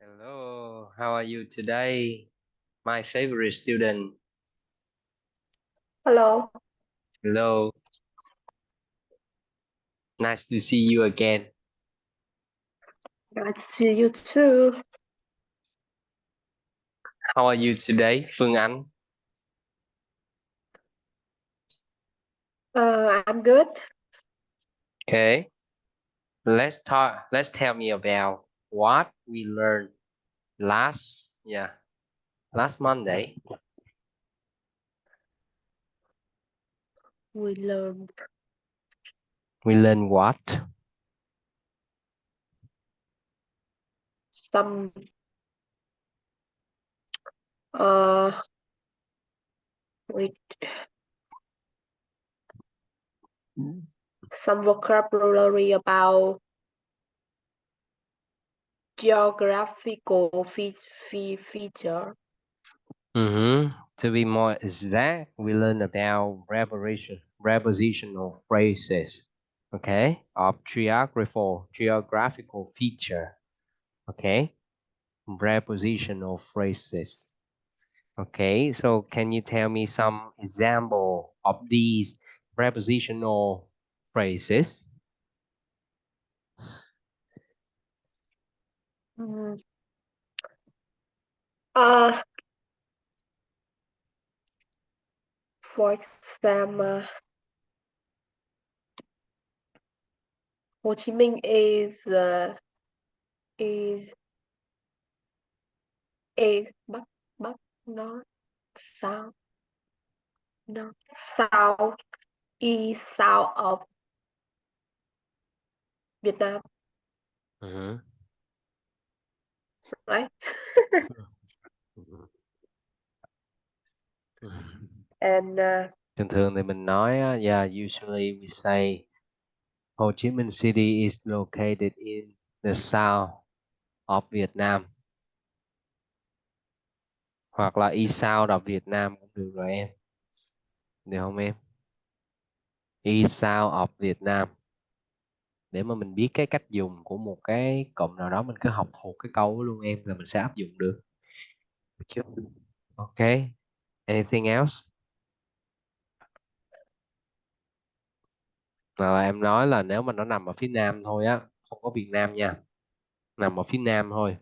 Hello, how are you today? My favorite student. Hello, Hello, nice to see you again. nice to see you too. How are you today, Phương Anh? I'm good. Okay, let's talk. Let's tell me about what we learned last Monday. We learned We learned what? some uh with some vocabulary about geographical feature. To be more exact, we learn about prepositional phrases. Okay, of geographical feature. Okay, prepositional phrases. Okay, so can you tell me some example of these prepositional phrases? Mm. Uh, for example, Ho Chi Minh is Bắc Bắc North South North South East South of Việt Nam, Ừ. right? Ừ. And Thường thường thì mình nói á, usually we say Ho Chi Minh City is located in the south of Vietnam, hoặc là east south of Vietnam cũng được rồi em, được không em? East south of Vietnam, để mà mình biết cái cách dùng của một cái cụm nào đó, mình cứ học thuộc cái câu đó luôn em, là mình sẽ áp dụng được. Được chưa? Ok, anything else? Là em nói là nếu mà nó nằm ở phía nam thôi á, không có Việt Nam nha, nằm ở phía nam thôi.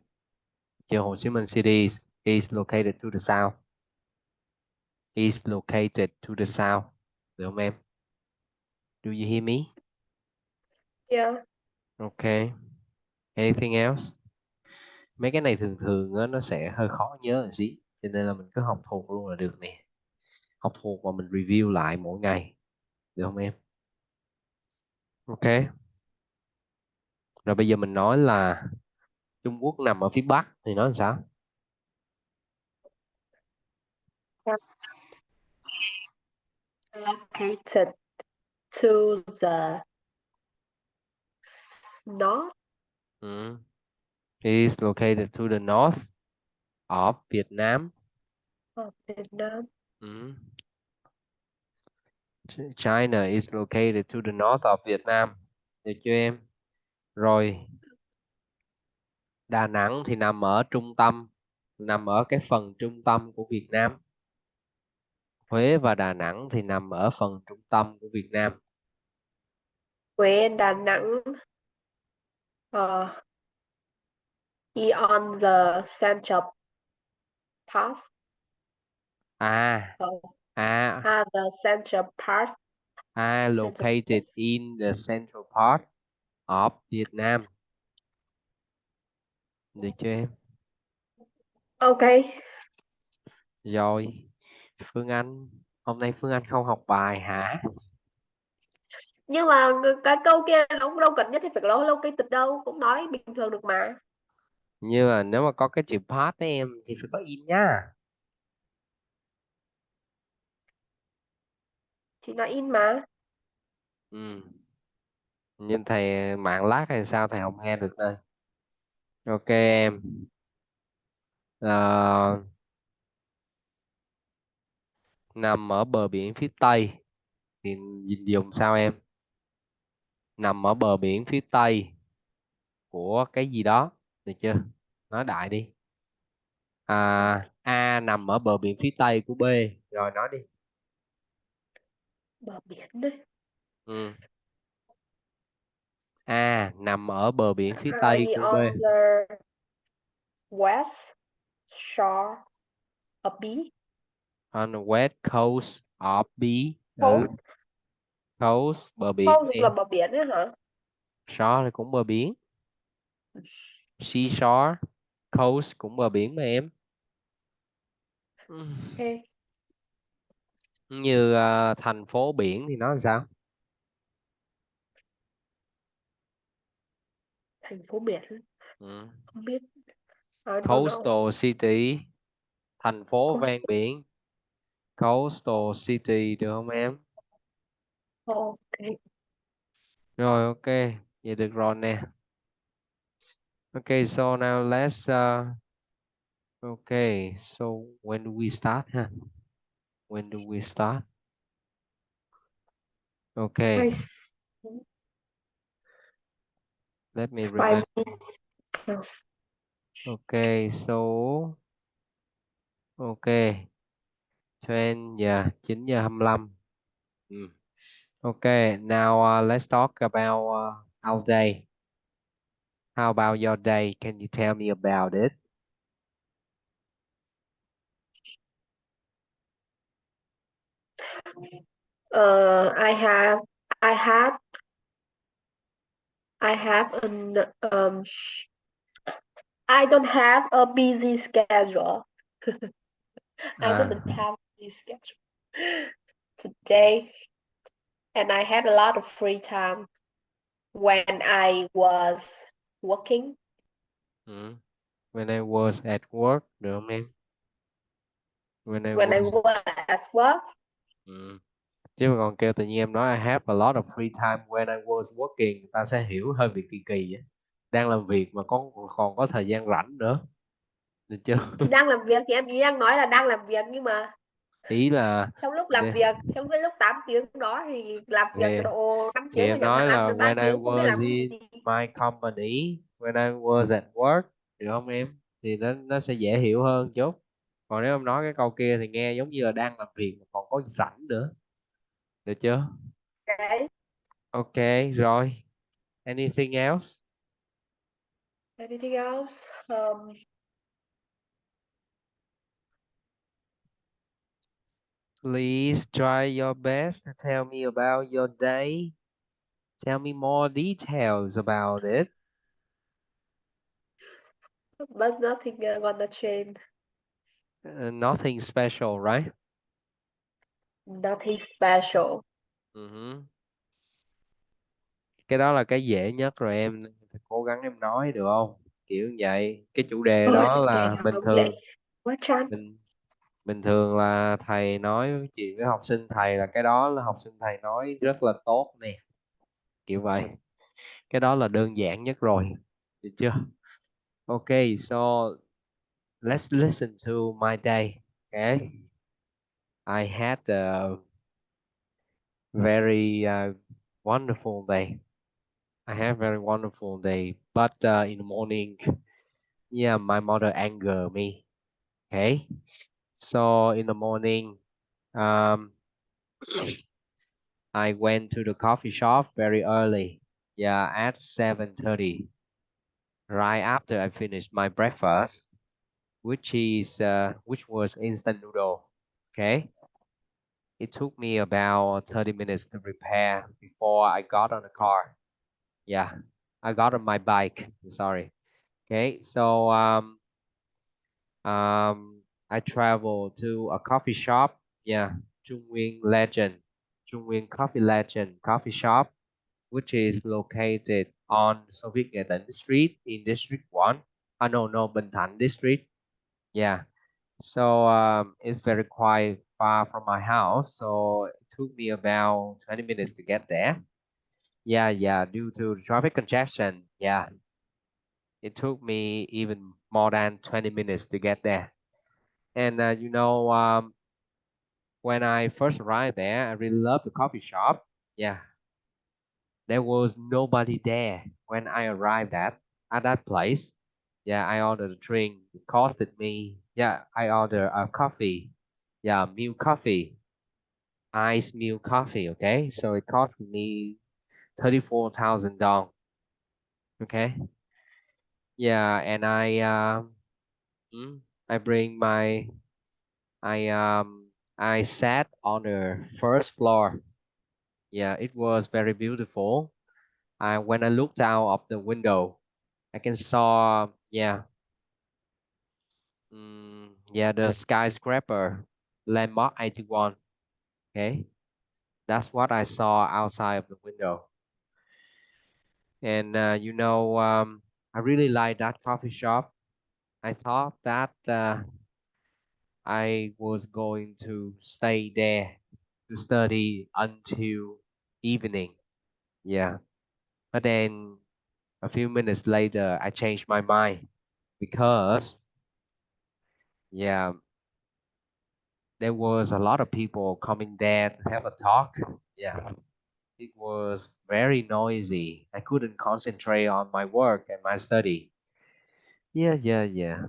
Chứ Hồ Chí Minh City is located to the south. Is located to the south. Được không em? Do you hear me? yeah. Ok. Anything else? Mấy cái này thường thường á, nó sẽ hơi khó nhớ một xí, cho nên là mình cứ học thuộc luôn là được nè. Học thuộc và mình review lại mỗi ngày. Được không em? Ok. Rồi bây giờ mình nói là Trung Quốc nằm ở phía Bắc thì nói làm sao? Located to the north Ừ. Is located to the north of Vietnam. of Vietnam. Ừ. China is located to the north of Vietnam. Được chưa em? Rồi, Đà Nẵng thì nằm ở trung tâm, nằm ở cái phần trung tâm của Việt Nam. Huế và Đà Nẵng thì nằm ở phần trung tâm của Việt Nam. Huế, Đà Nẵng, uh, on the central part À, of à, the central part. Central located place. in the central part of Vietnam. Được chưa em? Okay. Rồi, Phương Anh, hôm nay Phương Anh không học bài hả? Nhưng mà cái câu kia nó cũng đâu cần nhất thì phải là located đâu, cũng nói bình thường được mà. Như là nếu mà có cái chữ part ấy em thì phải có in nhá. Thì là in mà. Ừ. Nhưng thầy mạng lát hay sao thầy không nghe được đây. Ok em. Ờ, nằm ở bờ biển phía Tây thì dùng sao em? Nằm ở bờ biển phía Tây của cái gì đó, được chưa? Nói đại đi. A nằm ở bờ biển phía tây của B. Rồi nói đi. Bờ biển đấy. Ừ. A nằm ở bờ biển phía tây I của B. on the west shore of B. On the west coast of B. Ừ. Coast. Coast, bờ biển Coast là nè. bờ biển đấy hả? Shore thì cũng bờ biển. Seashore. Coast cũng bờ biển mà em. Ừ. Okay. Như thành phố biển thì nó làm sao? Thành phố biển. Ừ. Không biết. I don't know. Coastal city. Thành phố Coast. ven biển. Coastal city được không em? Okay. Rồi ok, vậy được rồi nè. Okay, so now let's okay, so when do we start huh? When do we start? I Okay, let me 5 remember. minutes. Okay, so okay, 10 giờ 9 giờ 25. Ừ. Okay, now let's talk about our day. How about your day? Can you tell me about it? I have I had I have an I don't have a busy schedule. I À, don't have a busy schedule ừ, today, and I had a lot of free time when I was working. ừ. When I was at work, được không em? When I When I was. was at work, Ừ. Chứ mà còn kêu tự nhiên em nói I have a lot of free time when I was working, người ta sẽ hiểu hơi bị kỳ kỳ vậy. Đang làm việc mà còn có thời gian rảnh nữa, được chưa? thì đang làm việc thì em chỉ đang nói là đang làm việc, nhưng mà Ý là trong lúc làm việc, trong cái lúc 8 tiếng đó thì làm việc thì, độ 5 thì tiếng rồi em chẳng nói hạn, là ăn 3 when I tiếng không biết was làm cái in gì. my company, when I was at work, được không em? Thì nó sẽ dễ hiểu hơn chút. Còn nếu em nói cái câu kia thì nghe giống như là đang làm việc mà còn có rảnh nữa, được chưa? Đấy. Ok, rồi. Anything else? Anything else? Please try your best to tell me about your day. Tell me more details about it. But nothing gonna change. Nothing special, right? Nothing special. Uh-huh. Cái đó là cái dễ nhất rồi em phải cố gắng em nói được không? Kiểu như vậy. Cái chủ đề Ôi, đó chủ đề là nào bình mà lệ thường quá chán. bình bình thường là thầy nói chuyện với học sinh thầy là cái đó là học sinh thầy nói rất là tốt nè. Kiểu vậy. Cái đó là đơn giản nhất rồi. Được chưa? Okay, so let's listen to my day. Okay. I had a very wonderful day. I had a very wonderful day. But in the morning, yeah, my mother angered me. Okay. So in the morning, um, I went to the coffee shop very early. Yeah, at 7:30. Right after I finished my breakfast, which was instant noodle. Okay. It took me about 30 minutes to prepare before I got on the car. Yeah, I got on my bike. Sorry. Okay, so I traveled to a coffee shop. Yeah, Trung Nguyên Legend, Trung Nguyên Coffee Legend coffee shop, which is located on Soviet Nghệ Tĩnh Street in District 1. No, Bình Thạnh District. Yeah. So it's very quite far from my house, so it took me about 20 minutes to get there. Yeah, due to the traffic congestion. Yeah, it took me even more than 20 minutes to get there. And when I first arrived there, I really loved the coffee shop. Yeah, there was nobody there when I arrived at that place. Yeah, I ordered a drink. It costed me. Yeah, I ordered a coffee. Yeah, milk coffee, ice milk coffee. Okay, so it cost me $34,000. Okay. Yeah, and mm, I bring my I I sat on the first floor. Yeah, it was very beautiful. When I looked out of the window, I can saw yeah, the skyscraper landmark 81. Okay, that's what I saw outside of the window. And I really like that coffee shop. I thought that I was going to stay there to study until evening. Yeah. But then a few minutes later, I changed my mind because, yeah, there was a lot of people coming there to have a talk. Yeah. It was very noisy. I couldn't concentrate on my work and my study. Yeah, yeah, yeah.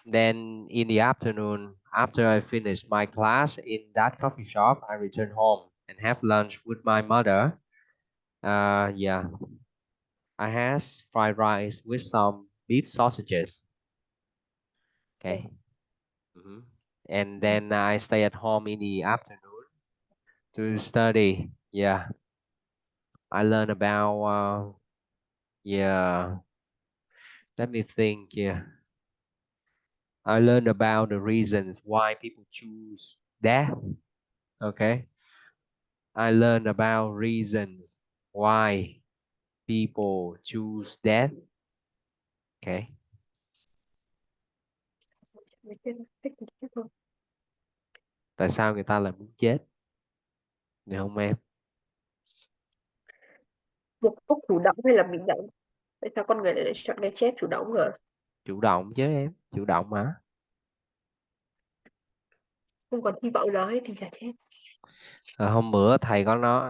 Then in the afternoon, after I finished my class in that coffee shop, I returned home and have lunch with my mother. Yeah, I had fried rice with some beef sausages. Okay. hmm And then I stay at home in the afternoon to study. Yeah, I learn about yeah. Let me think. Yeah, I learned about the reasons why people choose death. Okay, I learned about reasons why people choose death. Okay, tại sao người ta lại muốn chết, được không em? Một phúc chủ động hay là bị động? Tại sao con người lại chọn cái chết chủ động rồi? Chủ động chứ em, chủ động mà. Không còn hy vọng nào hết thì chả chết. Hôm bữa thầy có nói,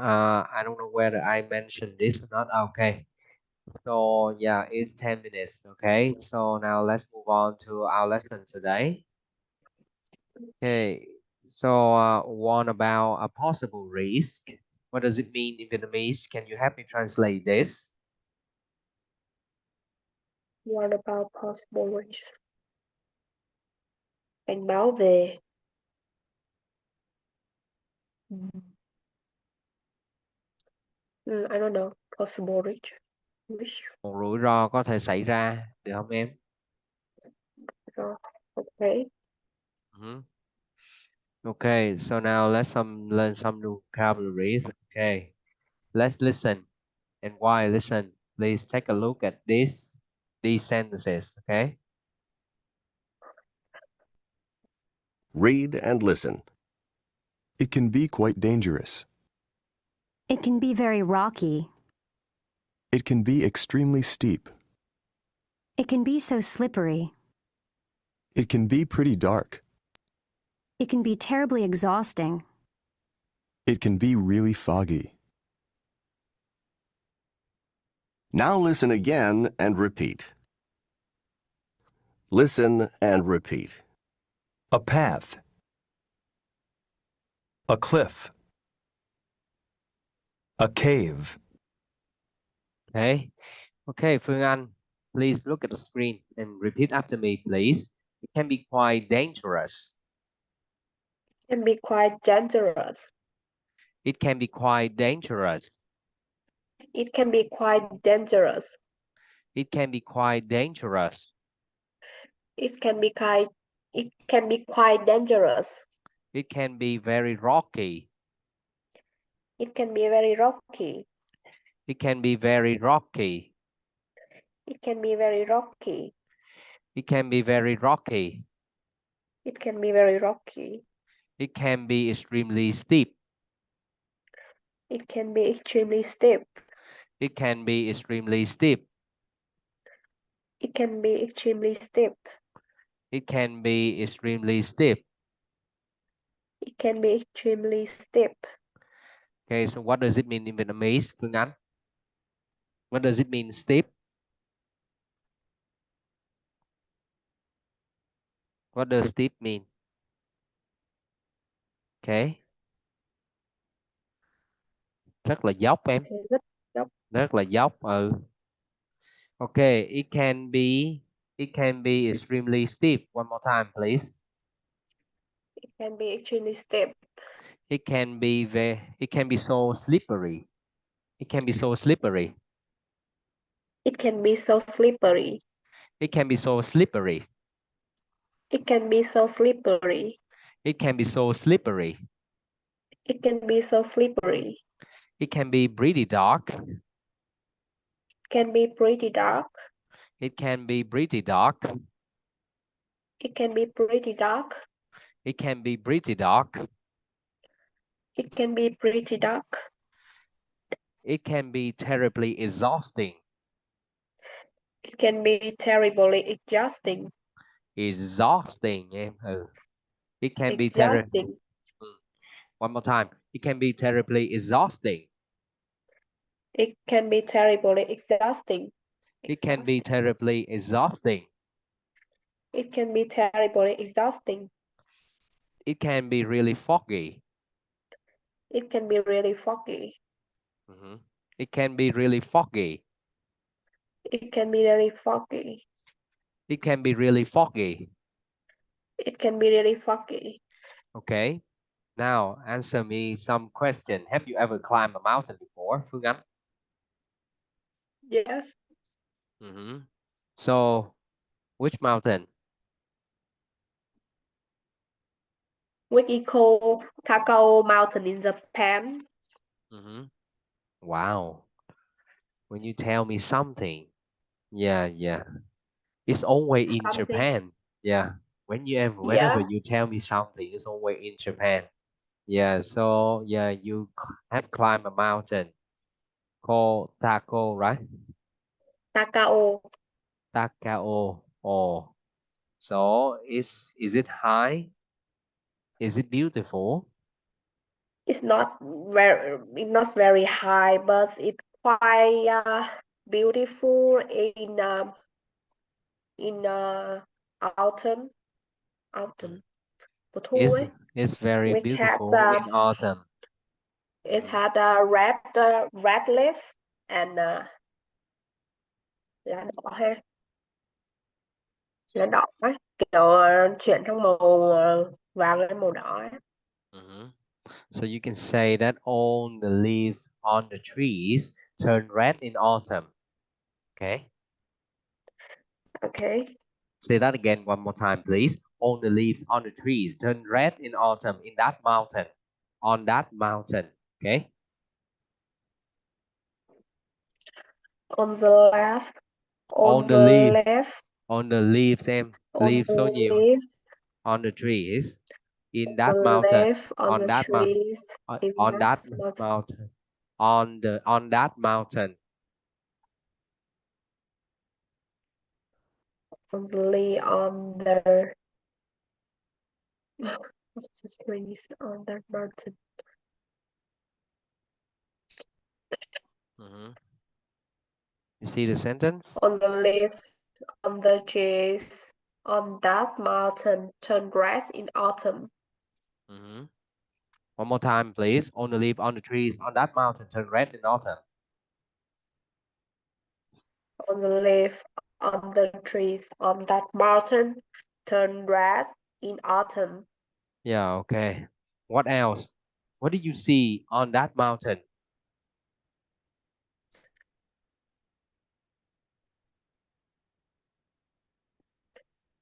I don't know whether I mentioned this or not. Okay. So yeah, it's 10 minutes. Okay. So now let's move on to our lesson today. Okay. So one about a possible risk. What does it mean in Vietnamese? Can you help me translate this? What about possible risk? Cảnh báo về I don't know. Possible risk. Risk. Một rủi ro có thể xảy ra, được không em? Okay. Mhm. Okay, so now learn some new vocabularies. Okay, let's listen. And while listen, please take a look at these sentences. Okay. Read and listen. It can be quite dangerous. It can be very rocky. It can be extremely steep. It can be so slippery. It can be pretty dark. It can be terribly exhausting. It can be really foggy. Now listen again and repeat. Listen and repeat. A path. A cliff. A cave. Okay. Okay, Phương Anh, please look at the screen and repeat after me, please. It can be quite dangerous. Can be quite dangerous. It can be quite dangerous. It can be quite dangerous. It can be quite dangerous. It can be quite dangerous. It can be very rocky. It can be very rocky. It can be very rocky. It can be very rocky. It can be very rocky. It can be very rocky. It can be extremely steep. It can be extremely steep. It can be extremely steep. It can be extremely steep. It can be extremely steep. It can be extremely steep. Okay, so what does it mean in Vietnamese, Phương Anh? What does it mean, steep? What does steep mean? Okay. Rất là dốc em. Rất dốc. Rất là dốc. Okay, it can be extremely steep. One more time, please. It can be extremely steep. It can be so slippery. It can be so slippery. It can be so slippery. It can be so slippery. It can be so slippery. It can be so slippery. It can be so slippery. It can be pretty dark. It can be pretty dark. It can be pretty dark. It can be pretty dark. It can be pretty dark. It can be pretty dark. It can be terribly exhausting. It can be terribly exhausting. Exhausting em. It can be Exhausting. One more time. It can be terribly exhausting. It can be terribly exhausting. It can be terribly exhausting. It can be terribly exhausting. It can be really foggy. It can be really foggy. It can be really foggy. It can be really foggy. It can be really foggy. It can be really foggy. Okay. Now answer me some question. Have you ever climbed a mountain before, Phương Anh? Yes. So, which mountain? Which is called Cacao Mountain in Japan. Wow. When you tell me something, yeah. It's always in Something. Japan. Yeah. Whenever Yeah. you tell me something, it's always in Japan. Yeah. So yeah, you have climbed a mountain called Taco, right? Cacao. Takao. Oh. So is it high? Is it beautiful? It's not very high, but it's quite beautiful in autumn. Mùa thu ấy. It's very Which has beautiful in autumn. it had a red leaf and lá đỏ ha. Lá đỏ ấy. Kiểu chuyển trong màu vàng lên màu đỏ ấy. So you can say that all the leaves on the trees turn red in autumn. Okay. Okay. Say that again one more time, please. All the leaves on the trees turn red in autumn in that mountain. On that mountain. Okay. On the left. On On the the leaf. left. On the leaves em. On Leaves số the nhiều. leaf. On the trees. In On that the mountain. left. On On the that mountain. trees. In On that mountain. mountain. On that mountain. On the leaf. On the what's the trees on that mountain? You see the sentence? On the leaf. On the trees. On that mountain turn red in autumn. One more time, please. On the leaf, on the trees, on that mountain turn red in autumn. On the leaf, on the trees, on that mountain turn red in autumn. Yeah, okay. What else? What did you see on that mountain?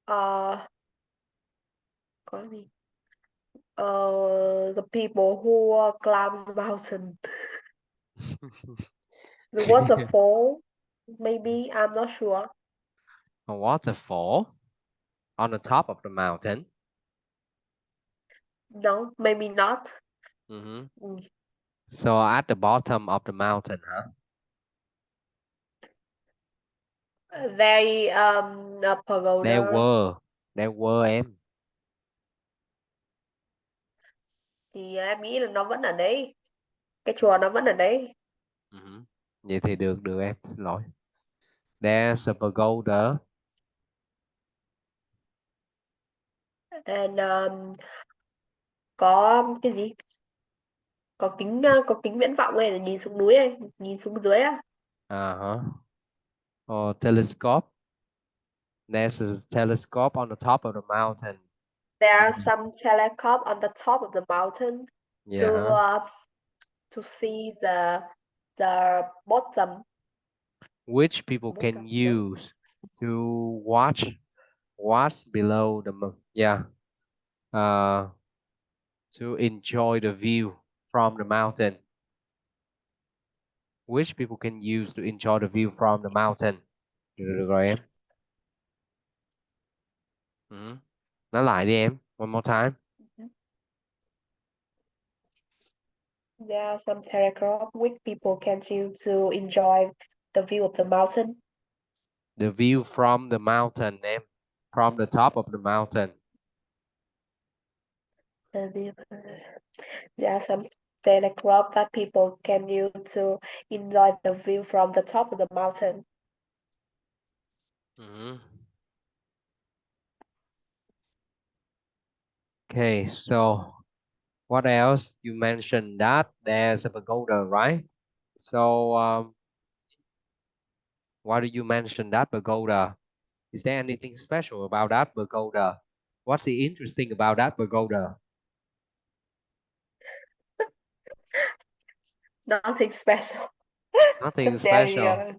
Có gì? The people who climb the mountain. The waterfall, maybe, I'm not sure. A waterfall on the top of the mountain. No, maybe not. So at the bottom of the mountain, huh? They a pagoda. There were em. Thì em nghĩ là nó vẫn ở đấy. Cái chùa nó vẫn ở đấy. Vậy thì được em, xin lỗi. There's a pagoda. And có cái gì? Có kính viễn vọng này là nhìn xuống núi này, nhìn xuống dưới á. Uh-huh. Or telescope. There's a telescope on the top of the mountain. There are some telescope on the top of the mountain Yeah. to see the bottom. Which people can Bottom. use to watch what's below the to enjoy the view from the mountain. Which people can use to enjoy the view from the mountain. Được rồi em. Nói lại đi em. One more time. There are some telescope which people can use to enjoy the view of the mountain. The view from the mountain em. From the top of the mountain. There are some telescope that people can use to enjoy the view from the top of the mountain. Okay, so what else? You mentioned that there's a pagoda, right? So why do you mention that pagoda? Is there anything special about that pagoda? What's the interesting about that pagoda? Nothing special. Nothing Just there special.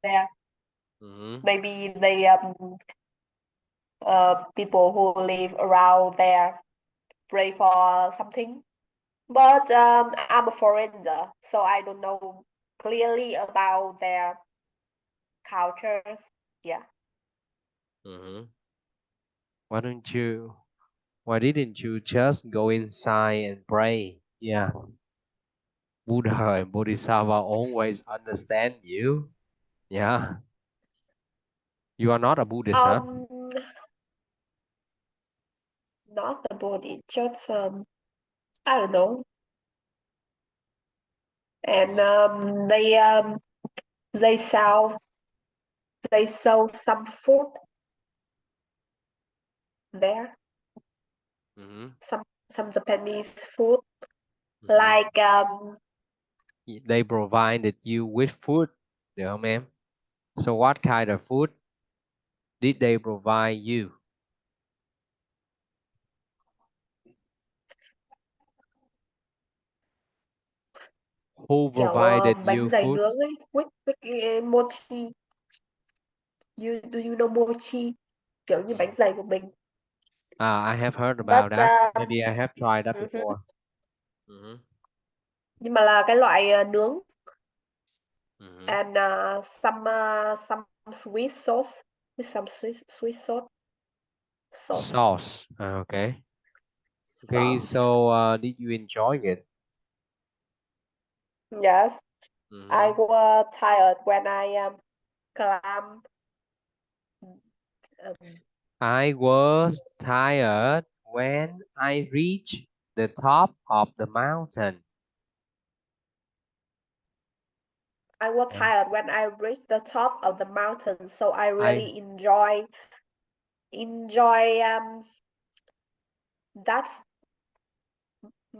there. Maybe they people who live around there pray for something. But I'm a foreigner, so I don't know clearly about their cultures. Yeah. Why didn't you just go inside and pray? Yeah. Buddha and Bodhisattva always understand you. Yeah. You are not a Buddhist, huh? Not the body, just I don't know. And they sell some food there. Some Japanese food like They provided you with food, được không em? So what kind of food did they provide you? Who kiểu provided bánh you dày food? nướng ấy, with mochi. Do you know mochi? Kiểu như bánh dày của mình. I have heard about But that. Maybe I have tried that before. Nhưng mà là cái loại nướng. And some sweet sauce with some sweet sauce. Sauce. Okay. Okay, Sauce. so did you enjoy it? Yes. I was tired when I climb. I was tired when I reached the top of the mountain. I was tired when I reached the top of the mountain, so I really enjoy that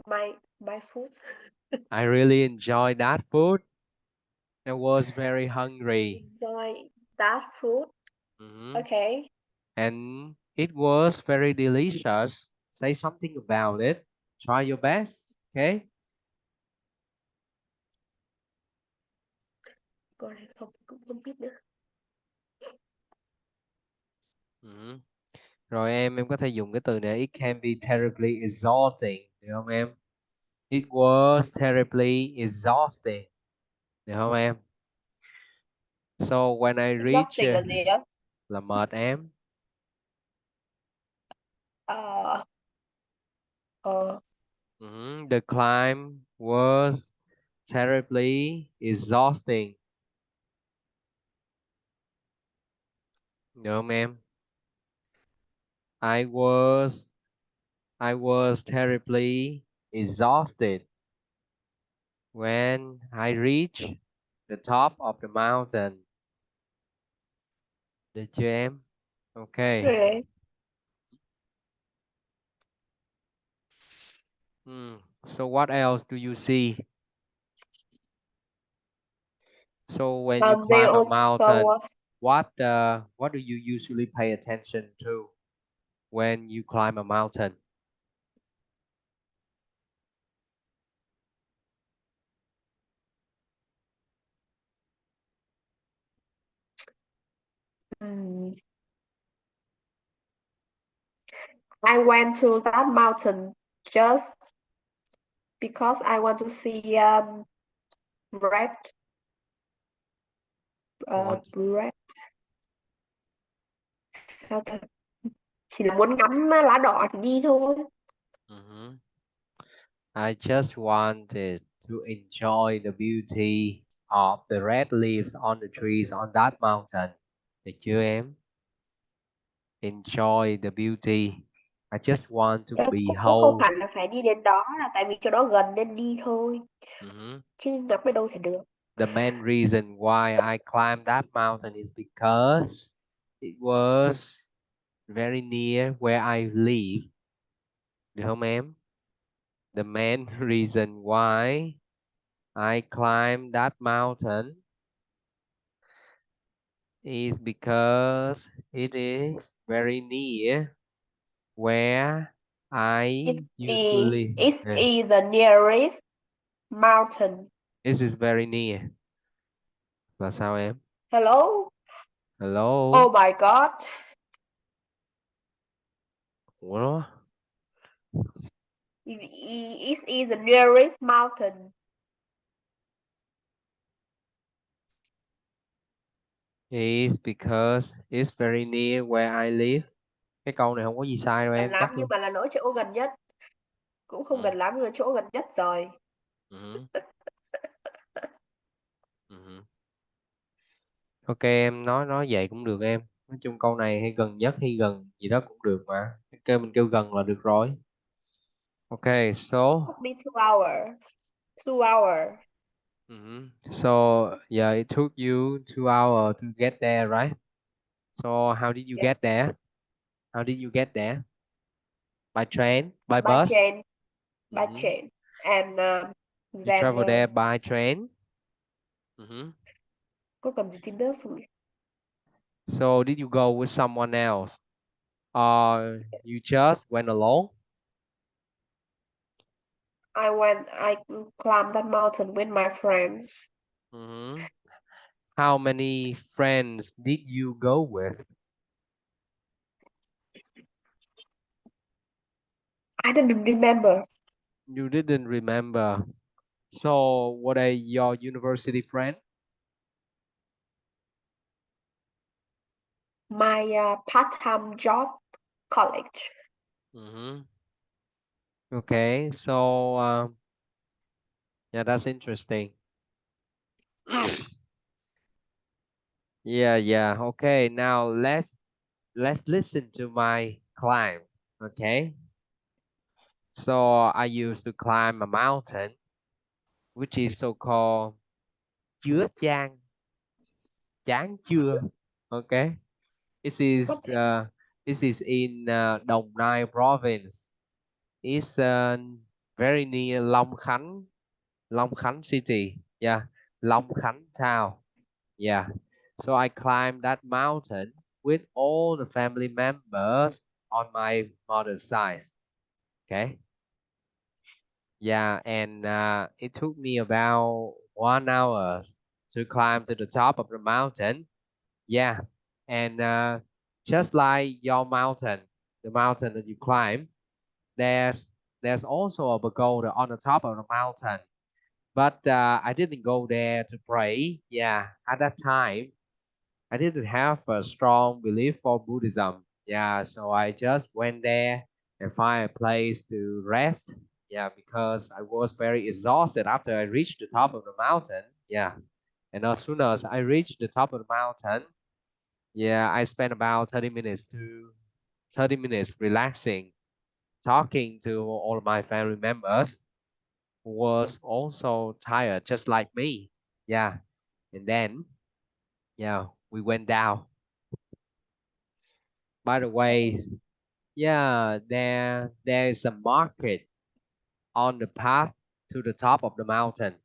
my food. I really enjoyed that food. I was very hungry. Enjoy that food. Okay. And it was very delicious. Say something about it. Try your best. Okay. Câu này không biết nữa. Rồi em có thể dùng cái từ này. It can be terribly exhausting. Được không em? It was terribly exhausting. Được không em? So when I Exhausting là reach gì á? là mệt em. The climb was terribly exhausting. Được không em? I was terribly exhausted when I reached The top of the mountain. Được chưa em? Okay. Okay. So what else do you see? So when you They climb a mountain, also what do you usually pay attention to when you climb a mountain? I went to that mountain just because I want to see red Want red sao ta? Chỉ là muốn ngắm lá đỏ thì đi thôi. I just wanted to enjoy the beauty of the red leaves on the trees on that mountain. Được chưa em? Enjoy the beauty. I just want to Cũng không behold. hẳn là phải đi đến đó, là tại vì chỗ đó gần nên đi thôi. Chứ ngắm ở đâu thì được. The main reason why I climbed that mountain is because it was very near where I live. Được không em? The main reason why I climbed that mountain is because it is very near where I usually It's the nearest mountain. This is very near. Là sao em? Hello? Hello? Oh my god. Ủa? It is the nearest mountain. Is because it's very near where I live. Cái câu này không có gì sai đâu Gần em, lắm chắc nhưng luôn. mà là nỗi chỗ gần nhất. Cũng không gần lắm nhưng là chỗ gần nhất rồi. Ok em nói vậy cũng được em. Nói chung câu này hay gần nhất hay gần gì đó cũng được mà. Mình kêu gần là được rồi. Ok, so Took me 2 hours. 2 hours. So yeah, it took you 2 hours to get there, right? So how did you Yeah. get there? How did you get there? By train? By By bus? train. By train. And You travel then there by train? có cần gì tìm biết không? So did you go with someone else? Or you just went alone? I climbed that mountain with my friends. How many friends did you go with? I didn't remember. You didn't remember. So were they your university friend? My part-time job college. Okay, so yeah, that's interesting. Yeah. Okay, now let's listen to my climb. Okay. So I used to climb a mountain, which is so-called Chứa Chan. Chán chưa? Okay. This is in Đồng Nai province. It's very near Long Khánh city. Yeah, Long Khánh town. Yeah. So I climbed that mountain with all the family members on my mother's side. Okay. Yeah, and it took me about 1 hour to climb to the top of the mountain. Yeah, and just like your mountain, the mountain that you climb, there's also a pagoda on the top of the mountain. But I didn't go there to pray. Yeah, at that time, I didn't have a strong belief for Buddhism. Yeah, so I just went there and find a place to rest. Yeah, because I was very exhausted after I reached the top of the mountain. Yeah, and as soon as I reached the top of the mountain, yeah, I spent about 30 minutes relaxing, talking to all of my family members who was also tired just like me. Yeah. And then, yeah, we went down. By the way, yeah, there is a market on the path to the top of the mountain.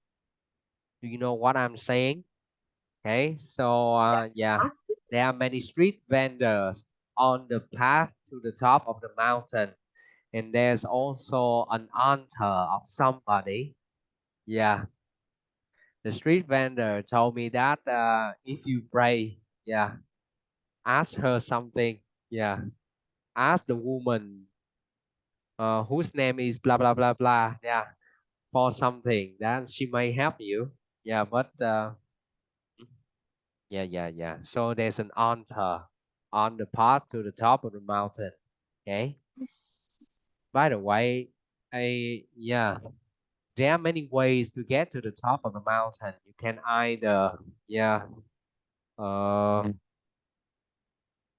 Do you know what I'm saying? Okay, so yeah, there are many street vendors on the path to the top of the mountain, and there's also an altar of somebody. Yeah, the street vendor told me that if you pray, yeah, ask her something. Yeah, ask the woman whose name is blah blah blah blah. Yeah, for something that she may help you. Yeah, but yeah. So there's an altar on the path to the top of the mountain. Okay. By the way, yeah, there are many ways to get to the top of the mountain. You can either yeah uh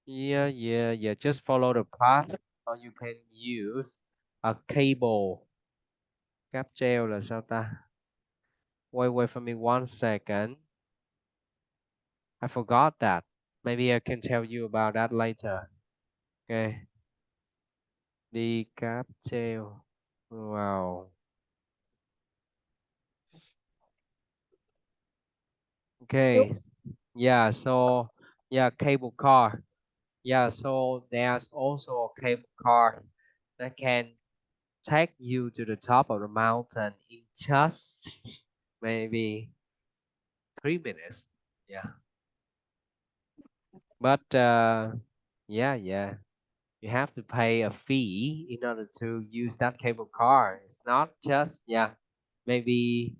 yeah just follow the path, or you can use a cable. Cáp treo là sao ta? Wait for me 1 second. I forgot that. Maybe I can tell you about that later. Okay. Đi cáp treo. Wow. Okay. Yeah, so yeah, cable car. Yeah, so there's also a cable car that can take you to the top of the mountain in just maybe 3 minutes. Yeah. But yeah. You have to pay a fee in order to use that cable car. It's not just yeah, maybe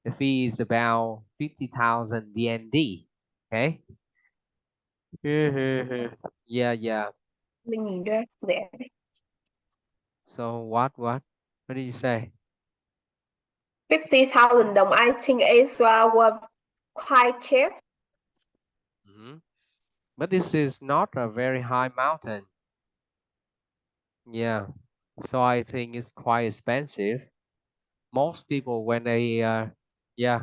the fee is about 50,000 VND. Okay. Yeah. Mình nhìn ra rẻ. So what did you say? 50,000 đồng, I think is quite cheap. But this is not a very high mountain. Yeah, so I think it's quite expensive. Most people when they yeah,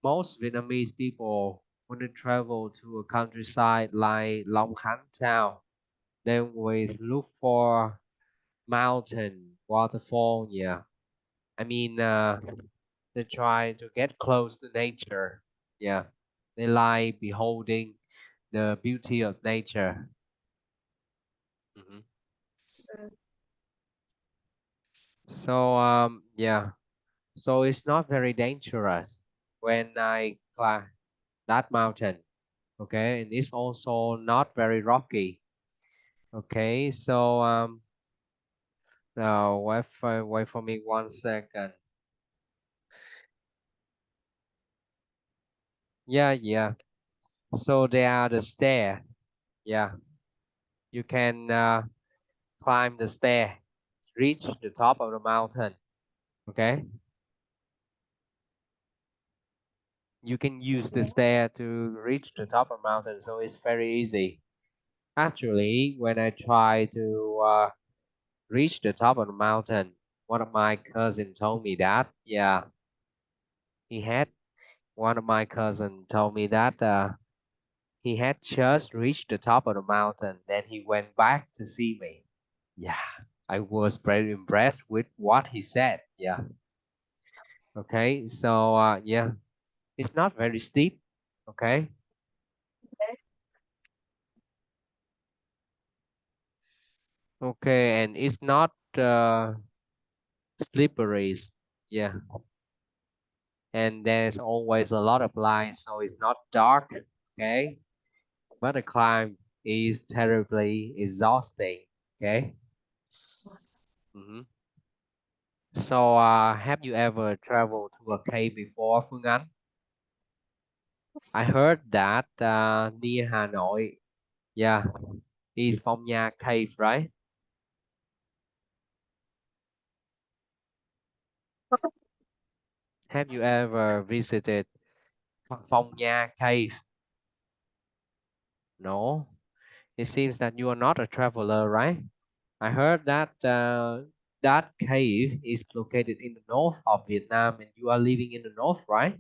most Vietnamese people when they travel to a countryside like Long Khánh town, they always look for mountain, waterfall. Yeah, I mean they try to get close to nature. Yeah, they like beholding the beauty of nature. Mhm. So yeah, so it's not very dangerous when I climb that mountain. Okay, and it's also not very rocky. Okay, so now wait for me 1 second. Yeah. So there are the stair. Yeah, you can climb the stair, reach the top of the mountain. Okay, you can use the stair to reach the top of the mountain, so it's very easy. Actually, when I try to reach the top of the mountain, one of my cousins told me that, yeah, he had one of my cousins told me that he had just reached the top of the mountain, then he went back to see me. Yeah, I was very impressed with what he said. Yeah. Okay, so yeah, it's not very steep. Okay. Okay, and it's not slippery. Yeah, and there's always a lot of light, so it's not dark. Okay, but the climb is terribly exhausting. Okay. So have you ever traveled to a cave before, Phương Anh? I heard that near Hà Nội, yeah, is Phong Nha Cave, right? Have you ever visited Phong Nha Cave? No. It seems that you are not a traveler, right? I heard that that cave is located in the north of Vietnam, and you are living in the north, right?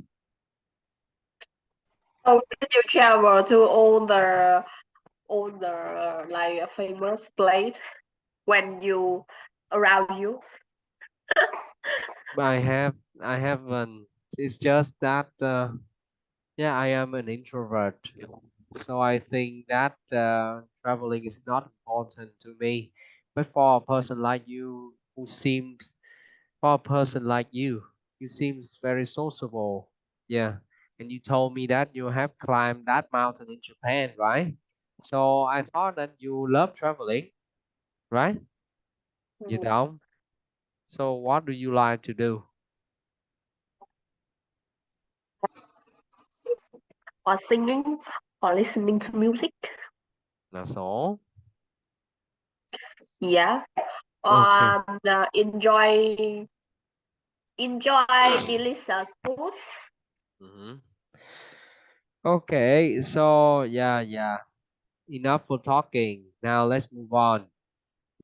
So when you travel to all the like famous place when you around you. I haven't. It's just that yeah, I am an introvert, so I think that traveling is not important to me. But for a person like you, for a person like you seems very sociable. Yeah, and you told me that you have climbed that mountain in Japan, right? So I thought that you love traveling, right? You Mm. don't. So what do you like to do? Or singing or listening to music. That's all. Yeah. Okay. Enjoy delicious food. Hmm. Okay, so yeah. Enough for talking. Now let's move on.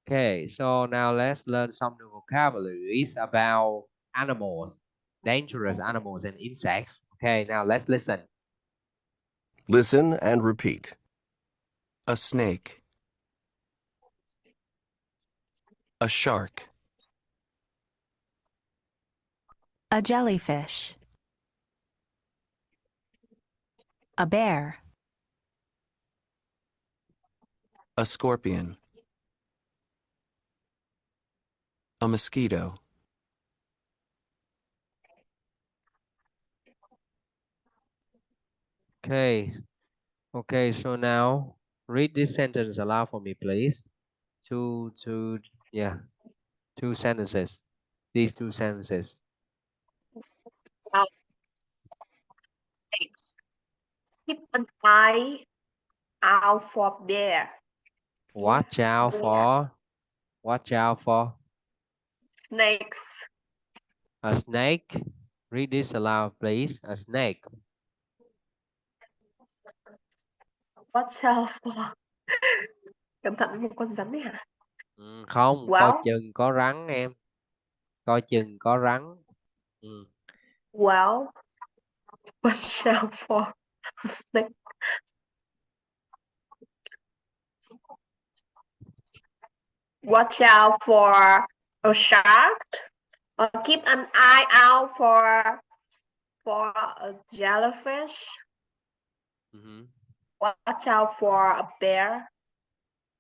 Okay, so now let's learn some new vocabularies about animals, dangerous animals and insects. Okay, now let's listen. Listen and repeat. A snake. A shark. A jellyfish. A bear. A scorpion. A mosquito. Okay, okay, so now read this sentence aloud for me, please. Yeah, two sentences. These two sentences. Now, next, keep an eye out for bear. Watch out Bear. for, watch out for Snakes. a snake. Read this aloud, please. A snake. Watch out for. Cẩn thận với một con rắn ấy hả? Không, coi Well, chừng có rắn em. Coi chừng có rắn. Ừ. well, watch out for a snake. Watch out for a shark. Or keep an eye out for a jellyfish. Mhm. Watch out for a bear.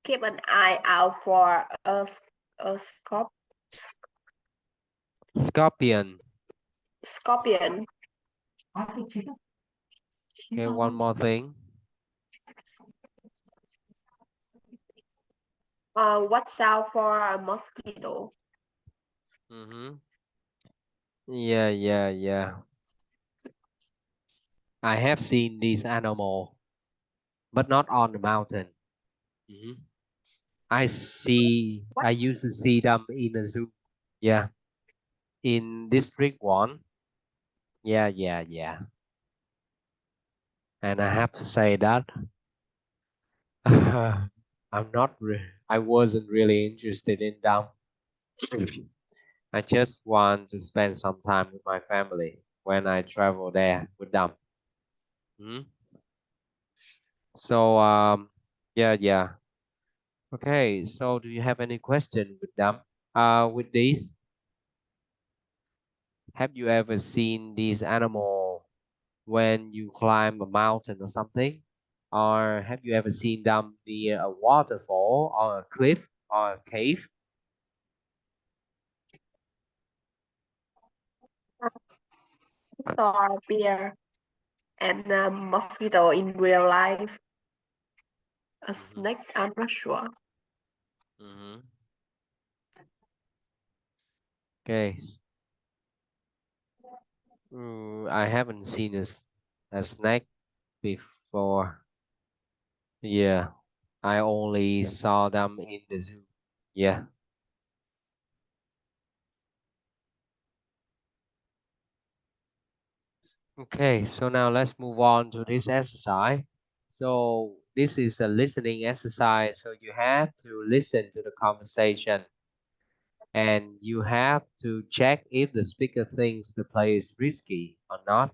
Keep an eye out for a Scorpion. scorpion. Okay, one more thing. Watch out for a mosquito. Yeah. I have seen this animal, but not on the mountain. Mhm. I used to see them in a zoo. Yeah, in District 1. Yeah. And I have to say that I wasn't really interested in them. I just want to spend some time with my family when I travel there with them. Mhm. So yeah. Okay, so do you have any question with them? With this, have you ever seen this animal when you climb a mountain or something? Or have you ever seen them near a waterfall or a cliff or a cave? Or bear and a mosquito in real life. A Mm-hmm. snake, I'm not sure. Mm-hmm. Okay. I haven't seen a snake before. Yeah, I only saw them in the zoo. Yeah. Okay, so now let's move on to this exercise. So this is a listening exercise. So you have to listen to the conversation and you have to check if the speaker thinks the play is risky or not.